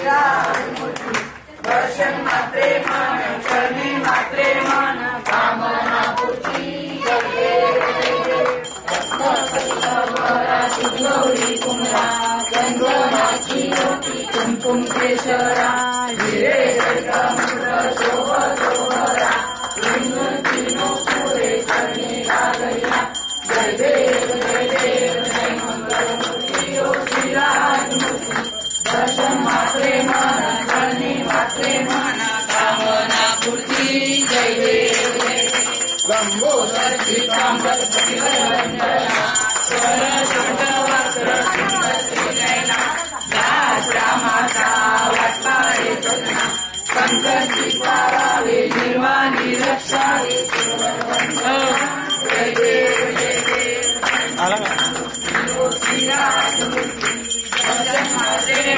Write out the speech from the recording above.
श्रीरामूर्ती दर्शन मात्रे मन करणे मात्रे मन कामना पूर्ती गौरी कुमरा चंदनाची होती कुमकुम केशरा हिरे शोभरा तीनो पुरे करणे लागल्या जय देव जय मंगलमूर्ती ओ श्रीरामूर्ती दर्शन मात्रे मन करणे मात्रे मन कामना पूर्ती जय देव जय गंगोदर श्रीकांबर श्रीवरंजना रामाचा वाटपारे सजना संकटी पारावे निर्वाणी रक्षावे जय देव श्रीरामूर्ती दर्शन मात्रे